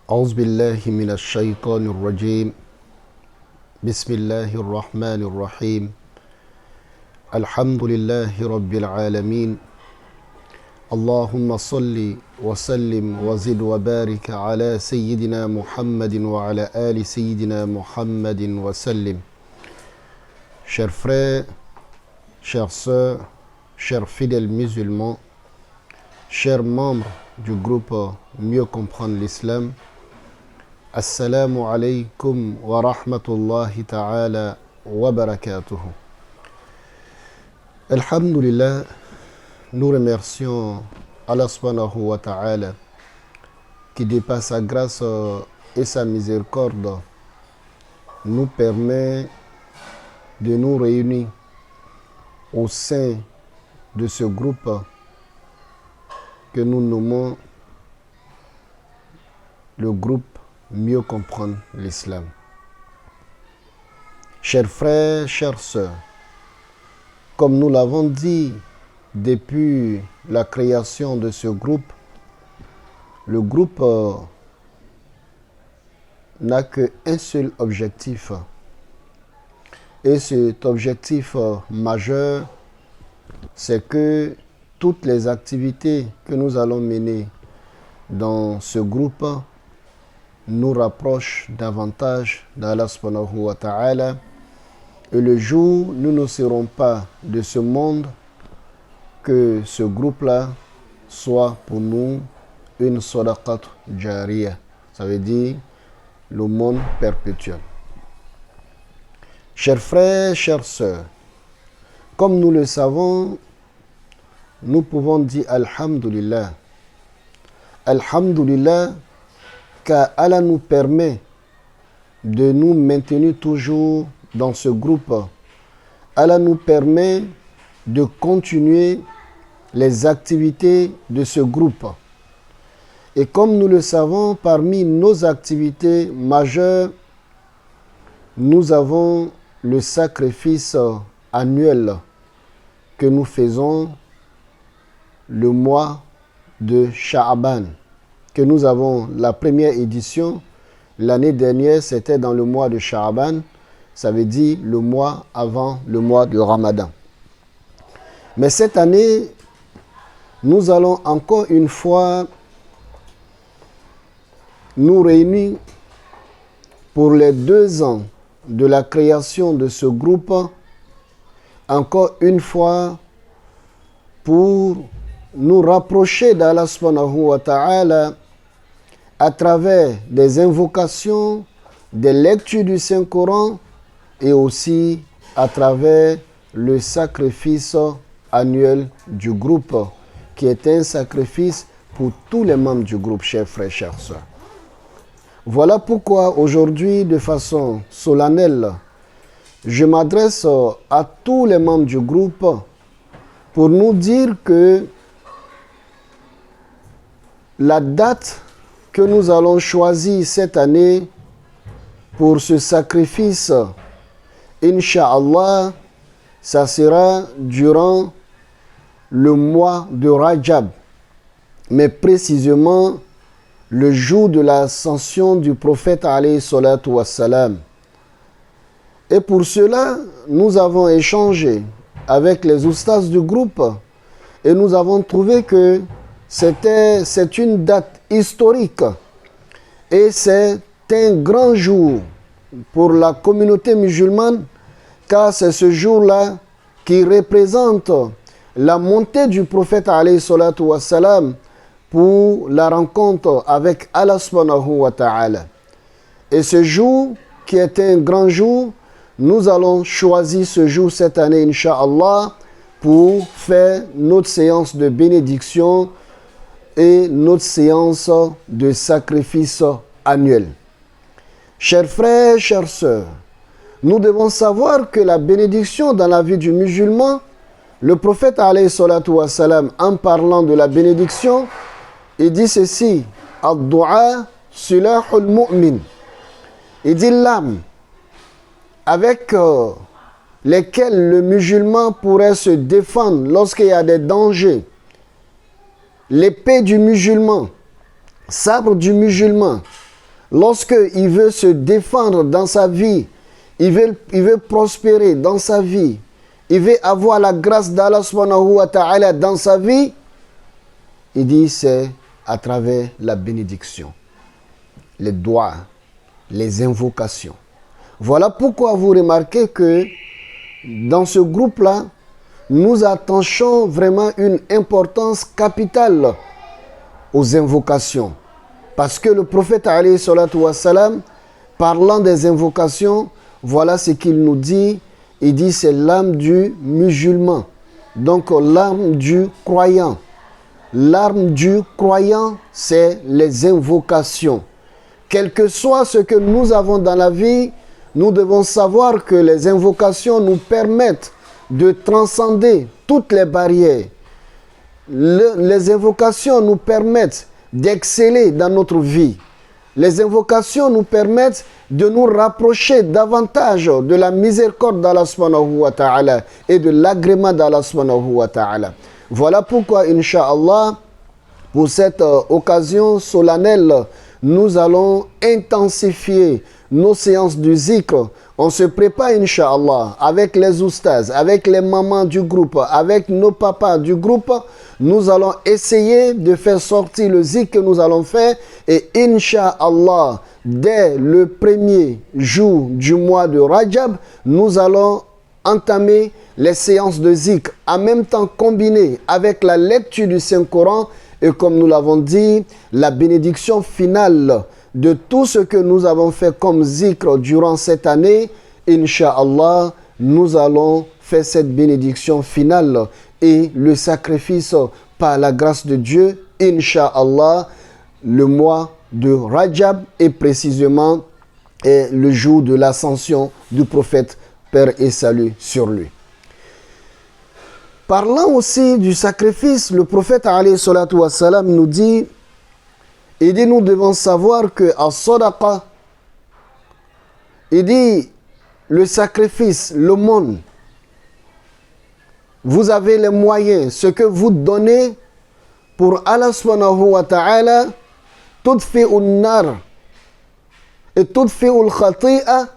أعوذ بالله من الشيطان الرجيم بسم الله الرحمن الرحيم الحمد لله رب العالمين اللهم صل وسلم وزد وبارك على سيدنا محمد وعلى آل سيدنا محمد وسلم. Chers frères, chères sœurs, chers fidèles musulmans, chers membres du groupe Mieux comprendre l'islam, Assalamu alaykum wa rahmatullahi ta'ala wa barakatuhu. Alhamdulillah, nous remercions Allah subhanahu wa ta'ala qui, de par sa grâce et sa miséricorde, nous permet de nous réunir au sein de ce groupe que nous nommons le groupe Mieux comprendre l'islam. Chers frères, chères sœurs, comme nous l'avons dit depuis la création de ce groupe, le groupe n'a qu'un seul objectif. Et cet objectif majeur, c'est que toutes les activités que nous allons mener dans ce groupe nous rapprochent davantage d'Allah subhanahu wa ta'ala. Et le jour où nous ne serons pas de ce monde, que ce groupe-là soit pour nous une sadaqat jariyah. Ça veut dire l'aumône perpétuelle. Chers frères, chères sœurs, comme nous le savons, nous pouvons dire Alhamdulillah. Alhamdulillah, car Allah nous permet de nous maintenir toujours dans ce groupe. Allah nous permet de continuer les activités de ce groupe. Et comme nous le savons, parmi nos activités majeures, nous avons le sacrifice annuel que nous faisons le mois de Sha'ban, que nous avons la première édition. L'année dernière, c'était dans le mois de Sha'ban, ça veut dire le mois avant le mois de Ramadan. Mais cette année, nous allons encore une fois nous réunir pour les 2 ans de la création de ce groupe, encore une fois pour nous rapprocher d'Allah subhanahu wa ta'ala à travers des invocations, des lectures du Saint-Coran et aussi à travers le sacrifice annuel du groupe, qui est un sacrifice pour tous les membres du groupe, chers frères, chères sœurs. Voilà pourquoi aujourd'hui, de façon solennelle, je m'adresse à tous les membres du groupe pour nous dire que la date que nous allons choisir cette année pour ce sacrifice, Inch'Allah, ça sera durant le mois de Rajab, mais précisément le jour de l'ascension du prophète alayhi salatu wassalam. Et pour cela, nous avons échangé avec les oustas du groupe et nous avons trouvé que c'est une date historique et c'est un grand jour pour la communauté musulmane, car c'est ce jour-là qui représente la montée du prophète alayhi salatu wassalam pour la rencontre avec Allah subhanahu wa ta'ala. Et ce jour, qui est un grand jour, nous allons choisir ce jour cette année, Inch'Allah, pour faire notre séance de bénédiction et notre séance de sacrifice annuel. Chers frères, chères sœurs, nous devons savoir que la bénédiction dans la vie du musulman, le prophète alayhi salatu wassalam, en parlant de la bénédiction, il dit ceci: Ad-du'a silahul mu'min. Il dit l'âme avec lesquelles le musulman pourrait se défendre lorsqu'il y a des dangers. L'épée du musulman, sabre du musulman, lorsqu'il veut se défendre dans sa vie, il veut prospérer dans sa vie, il veut avoir la grâce d'Allah subhanahu wa ta'ala dans sa vie, il dit c'est à travers la bénédiction, les doigts, les invocations. Voilà pourquoi vous remarquez que dans ce groupe-là, nous attachons vraiment une importance capitale aux invocations. Parce que le prophète alayhi salatu wassalam, parlant des invocations, voilà ce qu'il nous dit. Il dit c'est l'âme du musulman. Donc l'âme du croyant. L'arme du croyant, c'est les invocations. Quel que soit ce que nous avons dans la vie, nous devons savoir que les invocations nous permettent de transcender toutes les barrières. Les invocations nous permettent d'exceller dans notre vie. Les invocations nous permettent de nous rapprocher davantage de la miséricorde d'Allah subhanahu wa ta'ala et de l'agrément d'Allah subhanahu wa ta'ala. Voilà pourquoi, Inch'Allah, pour cette occasion solennelle, nous allons intensifier nos séances du zikr. On se prépare, Inch'Allah, avec les oustas, avec les mamans du groupe, avec nos papas du groupe. Nous allons essayer de faire sortir le zikr que nous allons faire. Et Inch'Allah, dès le premier jour du mois de Rajab, nous allons entamer les séances de zikr, en même temps combinées avec la lecture du Saint-Coran et, comme nous l'avons dit, la bénédiction finale de tout ce que nous avons fait comme zikr durant cette année. Inch'Allah, nous allons faire cette bénédiction finale et le sacrifice par la grâce de Dieu. Inch'Allah, le mois de Rajab et précisément est le jour de l'ascension du prophète, Père et salut sur lui. Parlant aussi du sacrifice, le prophète alayhi salatu wassalam nous dit, il dit, nous devons savoir que as-sadaqa, il dit, le sacrifice, l'aumône, vous avez les moyens, ce que vous donnez pour Allah subhanahu wa ta'ala, tudfi'u an-nar et tudfi'u al-khati'a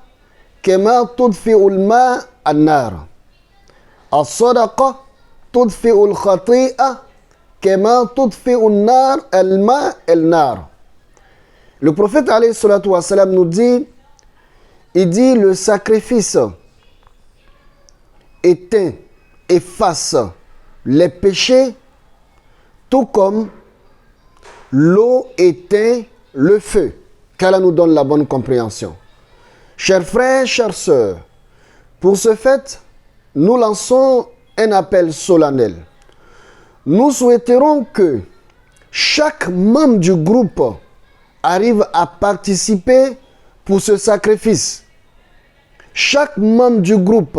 kama tudfi'u al-ma' an-nar. As-sadaqa tudfi'u al-khati'a kama tudfi'u an-nar al-ma' al-nar. Le prophète alayhi salatu wa salam nous dit, il dit le sacrifice éteint, efface les péchés, tout comme l'eau éteint le feu. Qu'Allah nous donne la bonne compréhension. Chers frères, chères sœurs, pour ce fait, nous lançons un appel solennel. Nous souhaiterons que chaque membre du groupe arrive à participer pour ce sacrifice. Chaque membre du groupe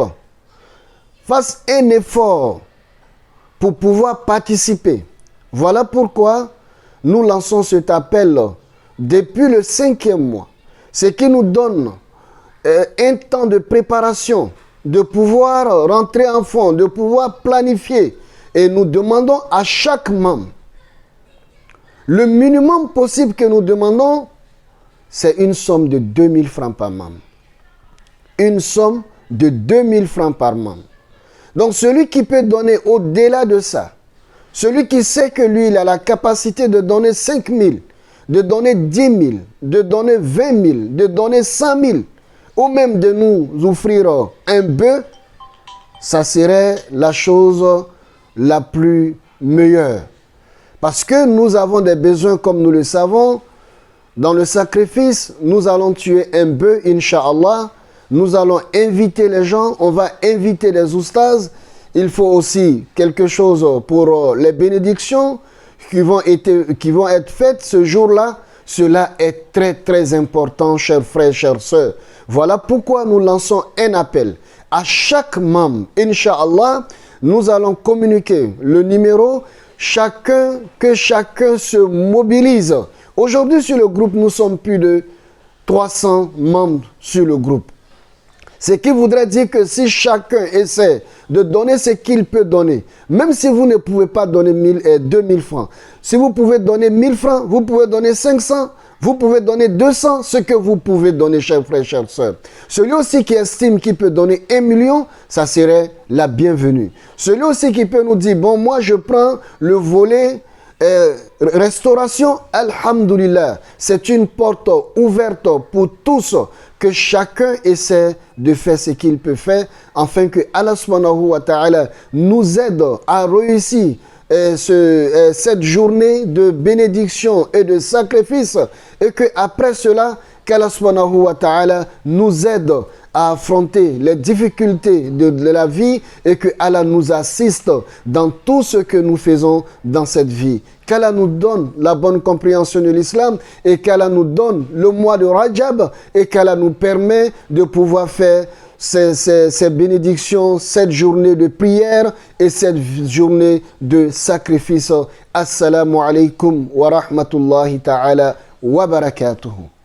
fasse un effort pour pouvoir participer. Voilà pourquoi nous lançons cet appel depuis le 5e mois. Ce qui nous donne un temps de préparation, de pouvoir rentrer en fond, de pouvoir planifier. Et nous demandons à chaque membre, le minimum possible que nous demandons, c'est une somme de 2000 francs par membre. Une somme de 2000 francs par membre. Donc celui qui peut donner au-delà de ça, celui qui sait que lui, il a la capacité de donner 5 000, de donner 10 000, de donner 20 000, de donner 100 000, ou même de nous offrir un bœuf, ça serait la chose la plus meilleure. Parce que nous avons des besoins comme nous le savons. Dans le sacrifice, nous allons tuer un bœuf, Inch'Allah. Nous allons inviter les gens, on va inviter les oustas. Il faut aussi quelque chose pour les bénédictions qui vont être faites ce jour-là. Cela est très très important, chers frères, chères sœurs. Voilà pourquoi nous lançons un appel à chaque membre. Inch'Allah, nous allons communiquer le numéro, que chacun se mobilise. Aujourd'hui sur le groupe, nous sommes plus de 300 membres sur le groupe. Ce qui voudrait dire que si chacun essaie de donner ce qu'il peut donner, même si vous ne pouvez pas donner 2000 francs, si vous pouvez donner 1000 francs, vous pouvez donner 500, Vous pouvez donner 200, ce que vous pouvez donner, chers frères, chères sœurs. Celui aussi qui estime qu'il peut donner 1 million, ça serait la bienvenue. Celui aussi qui peut nous dire, bon, moi je prends le volet restauration, alhamdulillah. C'est une porte ouverte pour tous, que chacun essaie de faire ce qu'il peut faire, afin que Allah subhanahu wa ta'ala nous aide à réussir cette journée de bénédiction et de sacrifice, et que après cela, qu'Allah subhanahu wa ta'ala nous aide à affronter les difficultés de la vie, et que Allah nous assiste dans tout ce que nous faisons dans cette vie. Qu'Allah nous donne la bonne compréhension de l'islam, et qu'Allah nous donne le mois de Rajab, et qu'Allah nous permet de pouvoir faire ces bénédictions, cette journée de prière et cette journée de sacrifice. Assalamu alaikum wa rahmatullahi ta'ala wa barakatuhu.